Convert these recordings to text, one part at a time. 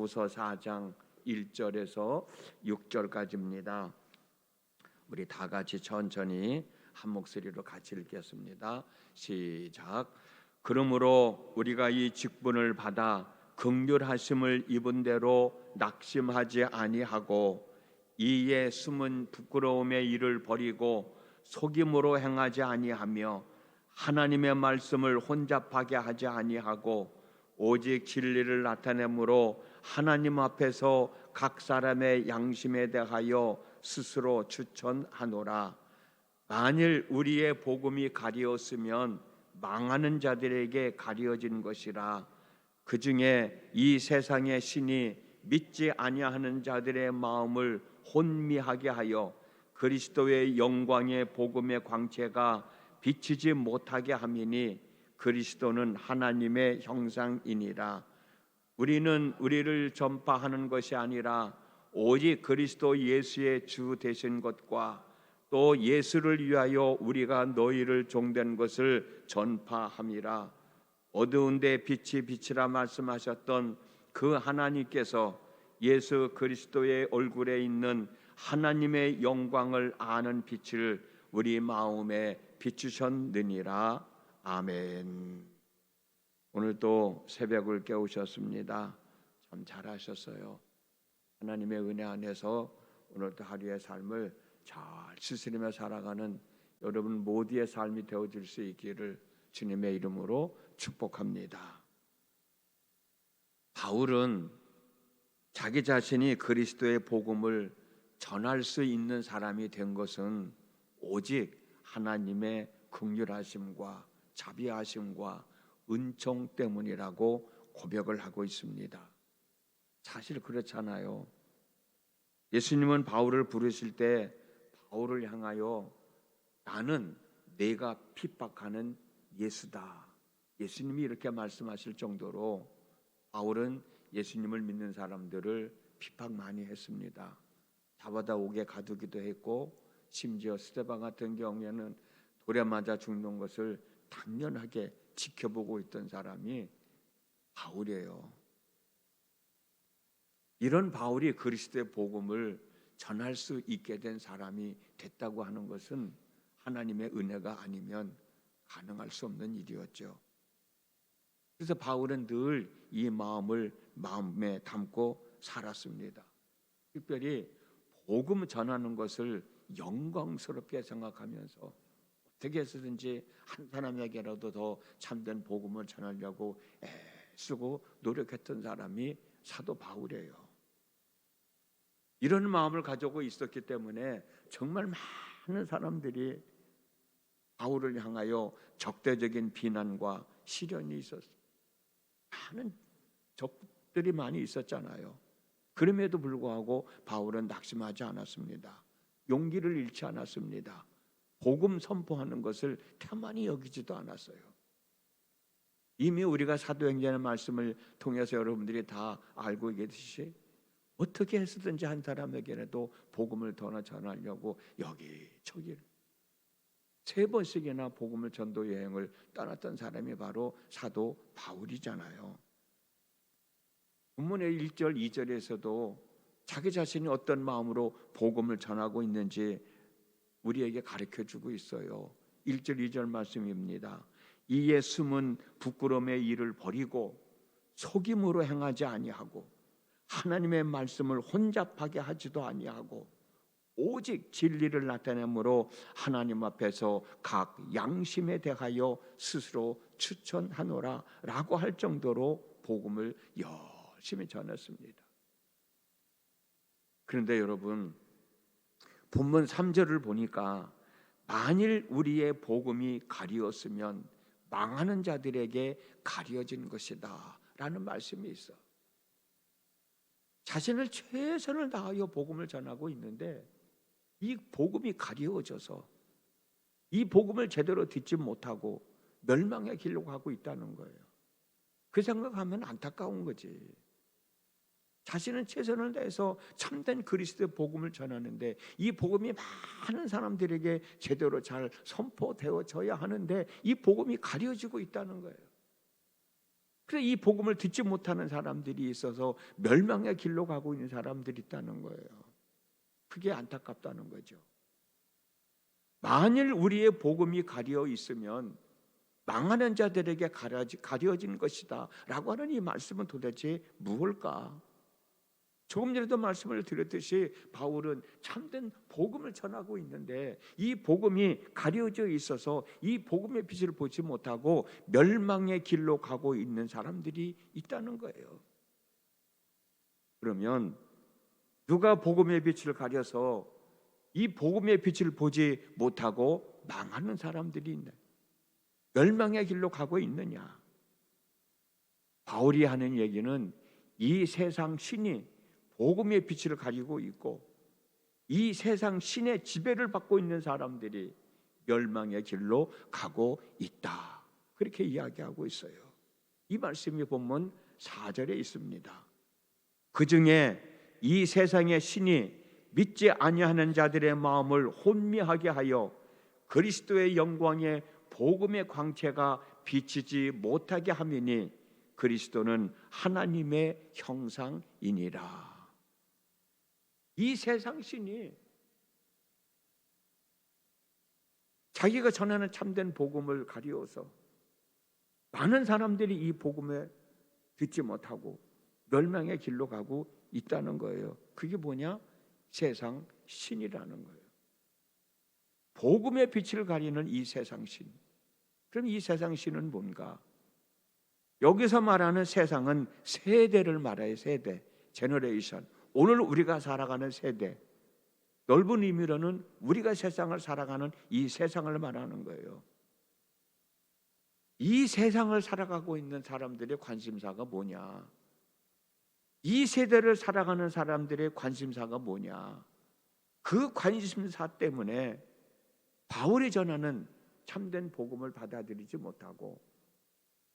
고린도후서 4장 1절에서 6절까지입니다. 우리 다 같이 천천히 한 목소리로 같이 읽겠습니다. 시작. 그러므로 우리가 이 직분을 받아 긍휼하심을 입은 대로 낙심하지 아니하고 이에 숨은 부끄러움의 일을 버리고 속임으로 행하지 아니하며 하나님의 말씀을 혼잡하게 하지 아니하고 오직 진리를 나타내므로 하나님 앞에서 각 사람의 양심에 대하여 스스로 추천하노라. 만일 우리의 복음이 가리었으면 망하는 자들에게 가려진 것이라. 그 중에 이 세상의 신이 믿지 아니하는 자들의 마음을 혼미하게 하여 그리스도의 영광의 복음의 광채가 비치지 못하게 함이니 그리스도는 하나님의 형상이니라. 우리는 우리를 전파하는 것이 아니라 오직 그리스도 예수의 주 되신 것과 또 예수를 위하여 우리가 너희를 종된 것을 전파함이라. 어두운데 빛이 빛이라 말씀하셨던 그 하나님께서 예수 그리스도의 얼굴에 있는 하나님의 영광을 아는 빛을 우리 마음에 비추셨느니라. 아멘. 오늘도 새벽을 깨우셨습니다. 참 잘하셨어요. 하나님의 은혜 안에서 오늘도 하루의 삶을 잘 추스리며 살아가는 여러분 모두의 삶이 되어질 수 있기를 주님의 이름으로 축복합니다. 바울은 자기 자신이 그리스도의 복음을 전할 수 있는 사람이 된 것은 오직 하나님의 긍휼하심과 자비하심과 은총 때문이라고 고백을 하고 있습니다. 사실 그렇잖아요. 예수님은 바울을 부르실 때 바울을 향하여 나는 내가 핍박하는 예수다. 예수님이 이렇게 말씀하실 정도로 바울은 예수님을 믿는 사람들을 핍박 많이 했습니다. 잡아다 옥에 가두기도 했고 심지어 스데반 같은 경우에는 돌에 맞아 죽는 것을 당연하게 지켜보고 있던 사람이 바울이에요. 이런 바울이 그리스도의 복음을 전할 수 있게 된 사람이 됐다고 하는 것은 하나님의 은혜가 아니면 가능할 수 없는 일이었죠. 그래서 바울은 늘 이 마음을 마음에 담고 살았습니다. 특별히 복음 전하는 것을 영광스럽게 생각하면서 어떻게 해서든지 한 사람에게라도 더 참된 복음을 전하려고 애쓰고 노력했던 사람이 사도 바울이에요. 이런 마음을 가지고 있었기 때문에 정말 많은 사람들이 바울을 향하여 적대적인 비난과 시련이 있었어요. 많은 적들이 많이 있었잖아요. 그럼에도 불구하고 바울은 낙심하지 않았습니다. 용기를 잃지 않았습니다. 복음 선포하는 것을 태만히 여기지도 않았어요. 이미 우리가 사도행전의 말씀을 통해서 여러분들이 다 알고 계시듯이 어떻게 해서든지 한 사람에게라도 복음을 더 전하려고 여기저기 3번씩이나 복음을 전도 여행을 떠났던 사람이 바로 사도 바울이잖아요. 본문의 1절 2절에서도 자기 자신이 어떤 마음으로 복음을 전하고 있는지 우리에게 가르쳐주고 있어요. 1절 2절 말씀입니다. 이에 숨은 부끄러움의 일을 버리고 속임으로 행하지 아니하고 하나님의 말씀을 혼잡하게 하지도 아니하고 오직 진리를 나타내므로 하나님 앞에서 각 양심에 대하여 스스로 추천하노라 라고 할 정도로 복음을 열심히 전했습니다. 그런데 여러분 본문 3절을 보니까 만일 우리의 복음이 가리었으면 망하는 자들에게 가려진 것이다 라는 말씀이 있어. 자신을 최선을 다하여 복음을 전하고 있는데 이 복음이 가려워져서 이 복음을 제대로 듣지 못하고 멸망의 길로 가고 있다는 거예요. 그 생각하면 안타까운 거지. 자신은 최선을 다해서 참된 그리스도의 복음을 전하는데 이 복음이 많은 사람들에게 제대로 잘 선포되어져야 하는데 이 복음이 가려지고 있다는 거예요. 그래서 이 복음을 듣지 못하는 사람들이 있어서 멸망의 길로 가고 있는 사람들이 있다는 거예요. 그게 안타깝다는 거죠. 만일 우리의 복음이 가려 있으면 망하는 자들에게 가려진 것이다 라고 하는 이 말씀은 도대체 무엇일까? 조금 전에도 말씀을 드렸듯이 바울은 참된 복음을 전하고 있는데 이 복음이 가려져 있어서 이 복음의 빛을 보지 못하고 멸망의 길로 가고 있는 사람들이 있다는 거예요. 그러면 누가 복음의 빛을 가려서 이 복음의 빛을 보지 못하고 망하는 사람들이 있네. 멸망의 길로 가고 있느냐? 바울이 하는 얘기는 이 세상 신이 복음의 빛을 가지고 있고 이 세상 신의 지배를 받고 있는 사람들이 멸망의 길로 가고 있다. 그렇게 이야기하고 있어요. 이 말씀이 본문 4절에 있습니다. 그 중에 이 세상의 신이 믿지 아니하는 자들의 마음을 혼미하게 하여 그리스도의 영광의 복음의 광채가 비치지 못하게 함이니 그리스도는 하나님의 형상이니라. 이 세상 신이 자기가 전하는 참된 복음을 가리워서 많은 사람들이 이 복음에 듣지 못하고 멸망의 길로 가고 있다는 거예요. 그게 뭐냐? 세상 신이라는 거예요. 복음의 빛을 가리는 이 세상 신. 그럼 이 세상 신은 뭔가? 여기서 말하는 세상은 세대를 말해요. 세대, 제너레이션. 오늘 우리가 살아가는 세대, 넓은 의미로는 우리가 세상을 살아가는 이 세상을 말하는 거예요. 이 세상을 살아가고 있는 사람들의 관심사가 뭐냐? 이 세대를 살아가는 사람들의 관심사가 뭐냐? 그 관심사 때문에 바울이 전하는 참된 복음을 받아들이지 못하고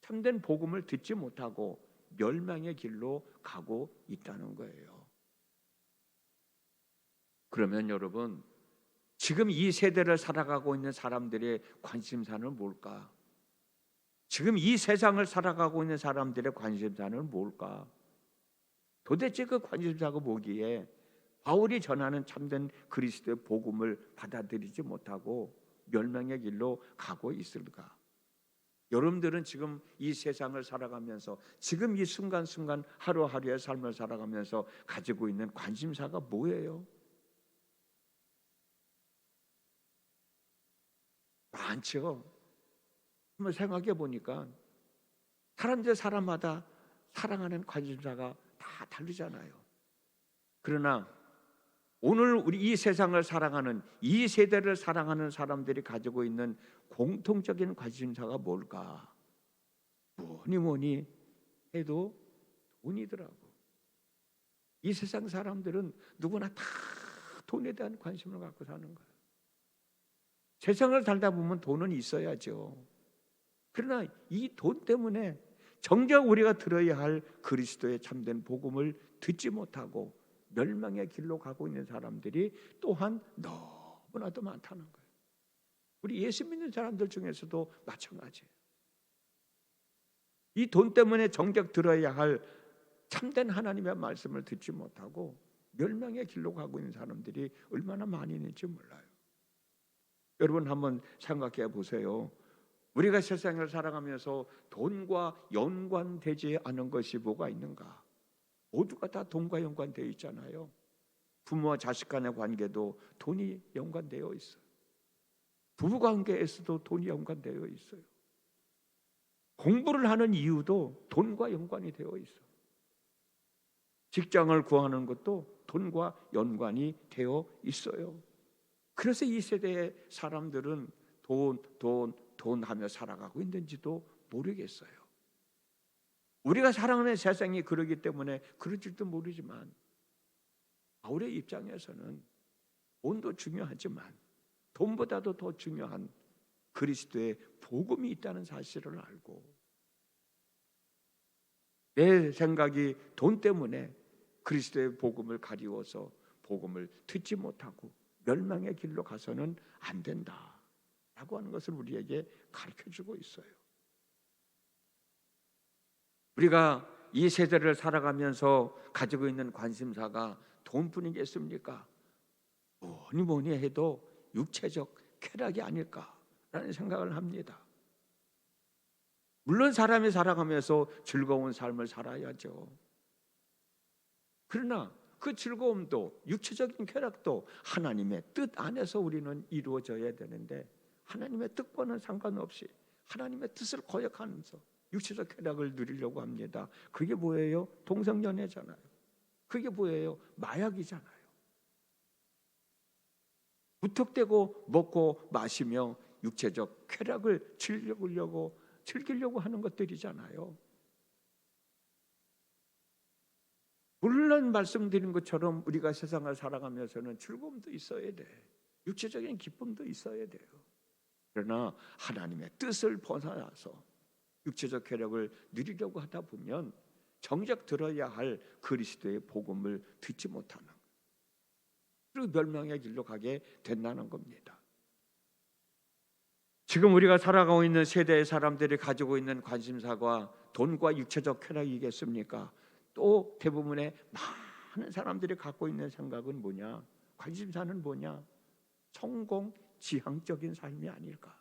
참된 복음을 듣지 못하고 멸망의 길로 가고 있다는 거예요. 그러면 여러분, 지금 이 세대를 살아가고 있는 사람들의 관심사는 뭘까? 지금 이 세상을 살아가고 있는 사람들의 관심사는 뭘까? 도대체 그 관심사가 뭐기에 바울이 전하는 참된 그리스도의 복음을 받아들이지 못하고 멸망의 길로 가고 있을까? 여러분들은 지금 이 세상을 살아가면서 지금 이 순간순간 하루하루의 삶을 살아가면서 가지고 있는 관심사가 뭐예요? 많죠. 한번 생각해 보니까 사람마다 사랑하는 관심사가 다 다르잖아요. 그러나 오늘 우리 이 세상을 사랑하는 이 세대를 사랑하는 사람들이 가지고 있는 공통적인 관심사가 뭘까? 뭐니 해도 돈이더라고. 이 세상 사람들은 누구나 다 돈에 대한 관심을 갖고 사는 거예요. 세상을 살다 보면 돈은 있어야죠. 그러나 이 돈 때문에 정작 우리가 들어야 할 그리스도의 참된 복음을 듣지 못하고 멸망의 길로 가고 있는 사람들이 또한 너무나도 많다는 거예요. 우리 예수 믿는 사람들 중에서도 마찬가지예요. 이 돈 때문에 정작 들어야 할 참된 하나님의 말씀을 듣지 못하고 멸망의 길로 가고 있는 사람들이 얼마나 많이 있는지 몰라요. 여러분 한번 생각해 보세요. 우리가 세상을 살아가면서 돈과 연관되지 않은 것이 뭐가 있는가? 모두가 다 돈과 연관되어 있잖아요. 부모와 자식 간의 관계도 돈이 연관되어 있어요. 부부관계에서도 돈이 연관되어 있어요. 공부를 하는 이유도 돈과 연관이 되어 있어요. 직장을 구하는 것도 돈과 연관이 되어 있어요. 그래서 이 세대의 사람들은 돈 하며 살아가고 있는지도 모르겠어요. 우리가 살아가는 세상이 그러기 때문에 그럴 줄도 모르지만 바울의 입장에서는 돈도 중요하지만 돈보다도 더 중요한 그리스도의 복음이 있다는 사실을 알고 내 생각이 돈 때문에 그리스도의 복음을 가리워서 복음을 듣지 못하고 멸망의 길로 가서는 안 된다라고 하는 것을 우리에게 가르쳐주고 있어요. 우리가 이 세대를 살아가면서 가지고 있는 관심사가 돈뿐이겠습니까? 뭐니 해도 육체적 쾌락이 아닐까라는 생각을 합니다. 물론 사람이 살아가면서 즐거운 삶을 살아야죠. 그러나 그 즐거움도 육체적인 쾌락도 하나님의 뜻 안에서 우리는 이루어져야 되는데, 하나님의 뜻과는 상관없이 하나님의 뜻을 거역하면서 육체적 쾌락을 누리려고 합니다. 그게 뭐예요? 동성연애잖아요. 그게 뭐예요? 마약이잖아요. 무턱대고 먹고 마시며 육체적 쾌락을 즐기려고 하는 것들이잖아요. 물론 말씀드린 것처럼 우리가 세상을 살아가면서는 즐거움도 있어야 돼. 육체적인 기쁨도 있어야 돼요. 그러나 하나님의 뜻을 벗어나서 육체적 쾌락을 누리려고 하다 보면 정작 들어야 할 그리스도의 복음을 듣지 못하는, 그리고 멸망의 길로 가게 된다는 겁니다. 지금 우리가 살아가고 있는 세대의 사람들이 가지고 있는 관심사가 돈과 육체적 쾌락이겠습니까? 또 대부분의 많은 사람들이 갖고 있는 생각은 뭐냐? 관심사는 뭐냐? 성공 지향적인 삶이 아닐까?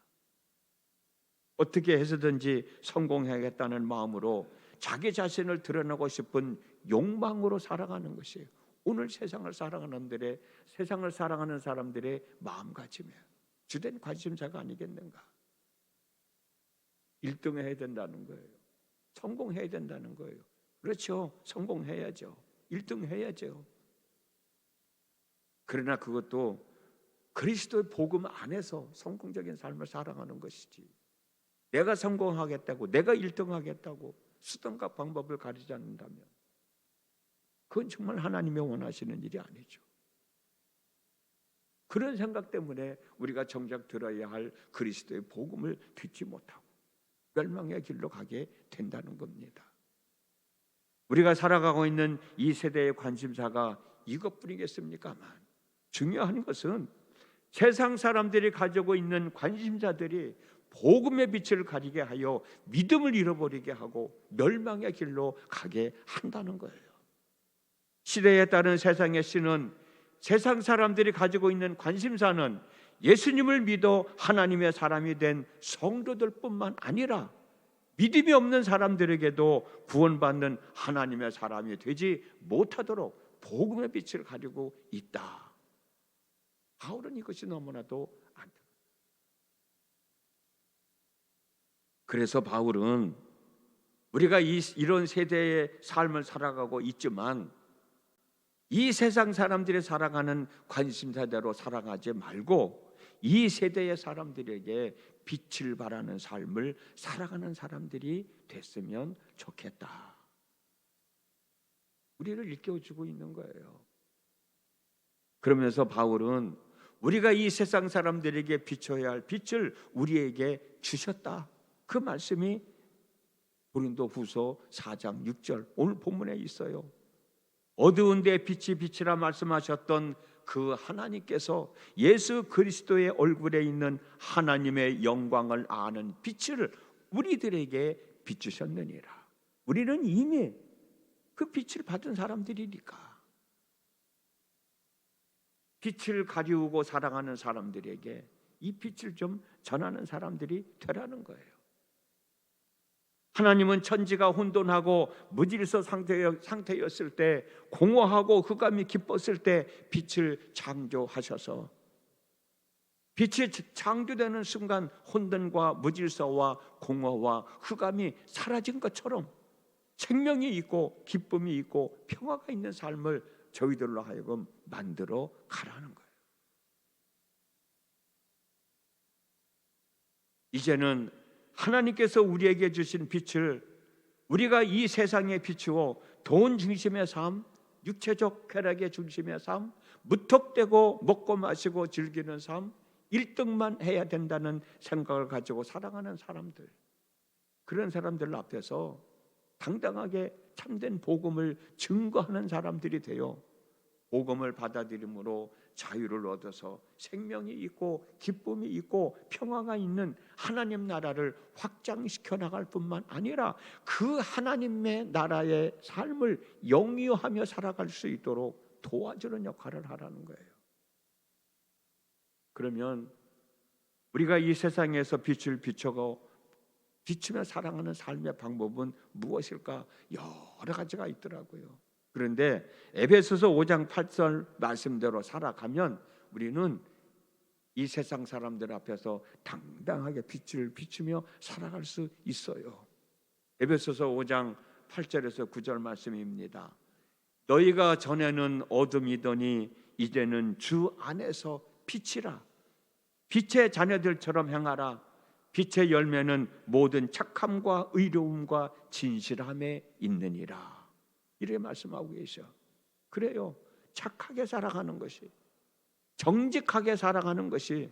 어떻게 해서든지 성공해야겠다는 마음으로 자기 자신을 드러내고 싶은 욕망으로 살아가는 것이에요. 오늘 세상을 살아가는 사람들의 마음가짐이에요. 주된 관심사가 아니겠는가? 1등 해야 된다는 거예요. 성공해야 된다는 거예요. 그렇죠. 성공해야죠. 1등 해야죠. 그러나 그것도 그리스도의 복음 안에서 성공적인 삶을 살아가는 것이지, 내가 성공하겠다고, 내가 1등 하겠다고 수단과 방법을 가리지 않는다면 그건 정말 하나님이 원하시는 일이 아니죠. 그런 생각 때문에 우리가 정작 들어야 할 그리스도의 복음을 듣지 못하고 멸망의 길로 가게 된다는 겁니다. 우리가 살아가고 있는 이 세대의 관심사가 이것뿐이겠습니까만, 중요한 것은 세상 사람들이 가지고 있는 관심사들이 복음의 빛을 가리게 하여 믿음을 잃어버리게 하고 멸망의 길로 가게 한다는 거예요. 시대에 따른 세상의 신은, 세상 사람들이 가지고 있는 관심사는 예수님을 믿어 하나님의 사람이 된 성도들뿐만 아니라 믿음이 없는 사람들에게도 구원받는 하나님의 사람이 되지 못하도록 복음의 빛을 가지고 있다. 바울은 이것이 너무나도 안타깝다. 그래서 바울은 우리가 이런 세대의 삶을 살아가고 있지만 이 세상 사람들이 살아가는 관심사대로 살아가지 말고 이 세대의 사람들에게 빛을 발하는 삶을 살아가는 사람들이 됐으면 좋겠다. 우리를 일깨워주고 있는 거예요. 그러면서 바울은 우리가 이 세상 사람들에게 비춰야 할 빛을 우리에게 주셨다. 그 말씀이 고린도후서 4장 6절 오늘 본문에 있어요. 어두운 데 빛이 빛이라 말씀하셨던 그 하나님께서 예수 그리스도의 얼굴에 있는 하나님의 영광을 아는 빛을 우리들에게 비추셨느니라. 우리는 이미 그 빛을 받은 사람들이니까 빛을 가리우고 살아가는 사람들에게 이 빛을 좀 전하는 사람들이 되라는 거예요. 하나님은 천지가 혼돈하고 무질서 상태였을 때, 공허하고 흑암이 깊었을 때 빛을 창조하셔서 빛이 창조되는 순간 혼돈과 무질서와 공허와 흑암이 사라진 것처럼 생명이 있고 기쁨이 있고 평화가 있는 삶을 저희들로 하여금 만들어 가라는 거예요. 이제는 하나님께서 우리에게 주신 빛을 우리가 이 세상에 비추어 돈 중심의 삶, 육체적 쾌락의 중심의 삶, 무턱대고 먹고 마시고 즐기는 삶, 1등만 해야 된다는 생각을 가지고 살아가는 사람들, 그런 사람들 앞에서 당당하게 참된 복음을 증거하는 사람들이 되어 복음을 받아들임으로 자유를 얻어서 생명이 있고 기쁨이 있고 평화가 있는 하나님 나라를 확장시켜 나갈 뿐만 아니라 그 하나님의 나라의 삶을 영위하며 살아갈 수 있도록 도와주는 역할을 하라는 거예요. 그러면 우리가 이 세상에서 빛을 비추며 살아가는 삶의 방법은 무엇일까? 여러 가지가 있더라고요. 그런데 에베소서 5장 8절 말씀대로 살아가면 우리는 이 세상 사람들 앞에서 당당하게 빛을 비추며 살아갈 수 있어요. 에베소서 5장 8절에서 9절 말씀입니다. 너희가 전에는 어둠이더니 이제는 주 안에서 빛이라. 빛의 자녀들처럼 행하라. 빛의 열매는 모든 착함과 의로움과 진실함에 있느니라. 이렇게 말씀하고 계셔. 그래요. 착하게 살아가는 것이, 정직하게 살아가는 것이,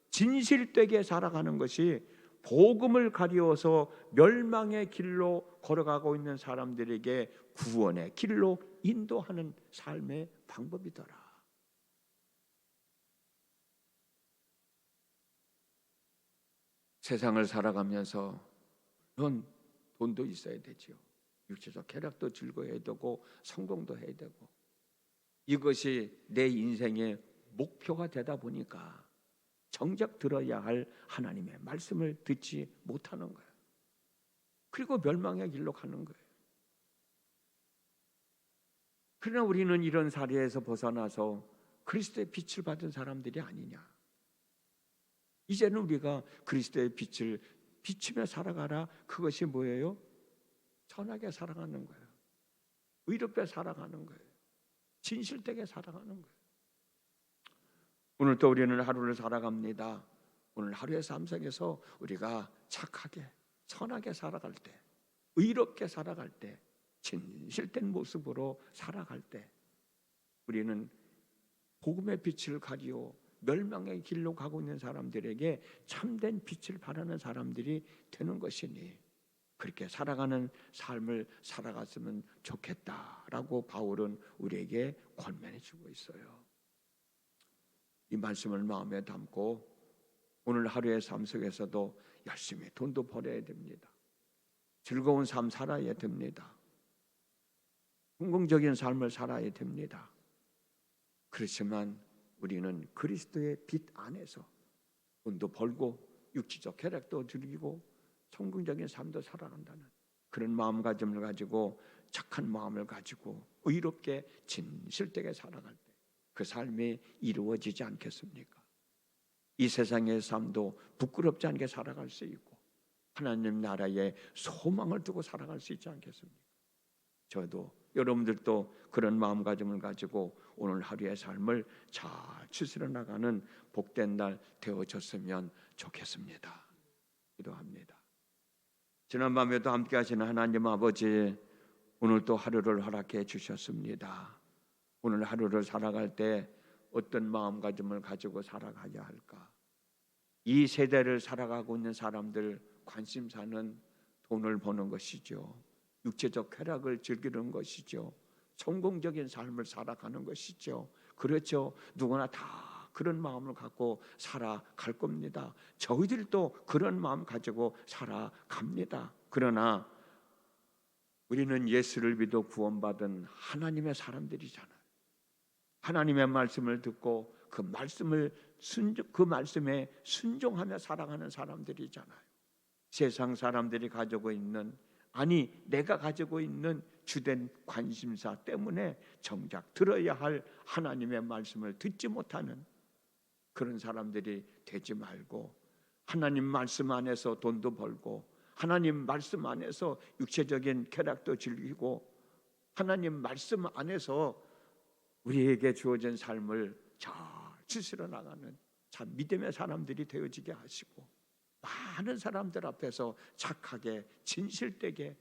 진실되게 살아가는 것이 복음을 가리워서 멸망의 길로 걸어가고 있는 사람들에게 구원의 길로 인도하는 삶의 방법이더라. 세상을 살아가면서 물론 돈도 있어야 되지요. 육체적 쾌락도 즐거워야 되고 성공도 해야 되고, 이것이 내 인생의 목표가 되다 보니까 정작 들어야 할 하나님의 말씀을 듣지 못하는 거예요. 그리고 멸망의 길로 가는 거예요. 그러나 우리는 이런 사례에서 벗어나서 그리스도의 빛을 받은 사람들이 아니냐. 이제는 우리가 그리스도의 빛을 비추며 살아가라. 그것이 뭐예요? 선하게 살아가는 거예요. 의롭게 살아가는 거예요. 진실되게 살아가는 거예요. 오늘 또 우리는 하루를 살아갑니다. 오늘 하루의 삶 속에서 우리가 착하게 선하게 살아갈 때, 의롭게 살아갈 때, 진실된 모습으로 살아갈 때 우리는 복음의 빛을 가지고 멸망의 길로 가고 있는 사람들에게 참된 빛을 발하는 사람들이 되는 것이니 그렇게 살아가는 삶을 살아갔으면 좋겠다라고 바울은 우리에게 권면해 주고 있어요. 이 말씀을 마음에 담고 오늘 하루의 삶 속에서도 열심히 돈도 벌어야 됩니다. 즐거운 삶 살아야 됩니다. 성공적인 삶을 살아야 됩니다. 그렇지만 우리는 그리스도의 빛 안에서 돈도 벌고 육체적 쾌락도 즐기고 성공적인 삶도 살아간다는 그런 마음가짐을 가지고 착한 마음을 가지고 의롭게 진실되게 살아갈 때 그 삶이 이루어지지 않겠습니까? 이 세상의 삶도 부끄럽지 않게 살아갈 수 있고 하나님 나라에 소망을 두고 살아갈 수 있지 않겠습니까? 저도 여러분들도 그런 마음가짐을 가지고 오늘 하루의 삶을 잘 추스려 나가는 복된 날 되어졌으면 좋겠습니다. 기도합니다. 지난밤에도 함께 하시는 하나님 아버지, 오늘 또 하루를 허락해 주셨습니다. 오늘 하루를 살아갈 때 어떤 마음가짐을 가지고 살아가야 할까? 이 세대를 살아가고 있는 사람들 관심사는 돈을 버는 것이죠. 육체적 쾌락을 즐기는 것이죠. 성공적인 삶을 살아가는 것이죠. 그렇죠. 누구나 다 그런 마음을 갖고 살아갈 겁니다. 저희들도 그런 마음 가지고 살아갑니다. 그러나 우리는 예수를 믿어 구원받은 하나님의 사람들이잖아요. 하나님의 말씀을 듣고 그 말씀에 순종하며 살아가는 사람들이잖아요. 세상 사람들이 가지고 있는, 아니 내가 가지고 있는 주된 관심사 때문에 정작 들어야 할 하나님의 말씀을 듣지 못하는 그런 사람들이 되지 말고, 하나님 말씀 안에서 돈도 벌고 하나님 말씀 안에서 육체적인 쾌락도 즐기고 하나님 말씀 안에서 우리에게 주어진 삶을 잘 추스려 나가는 참 믿음의 사람들이 되어지게 하시고, 많은 사람들 앞에서 착하게 진실되게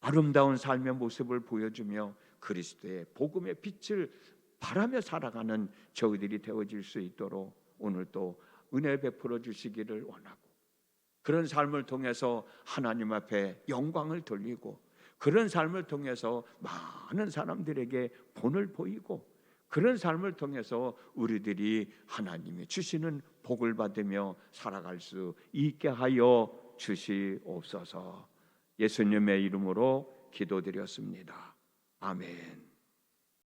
아름다운 삶의 모습을 보여주며 그리스도의 복음의 빛을 바라며 살아가는 저희들이 되어질 수 있도록 오늘 또 은혜 베풀어 주시기를 원하고, 그런 삶을 통해서 하나님 앞에 영광을 돌리고, 그런 삶을 통해서 많은 사람들에게 본을 보이고, 그런 삶을 통해서 우리들이 하나님이 주시는 복을 받으며 살아갈 수 있게 하여 주시옵소서. 예수님의 이름으로 기도드렸습니다. 아멘.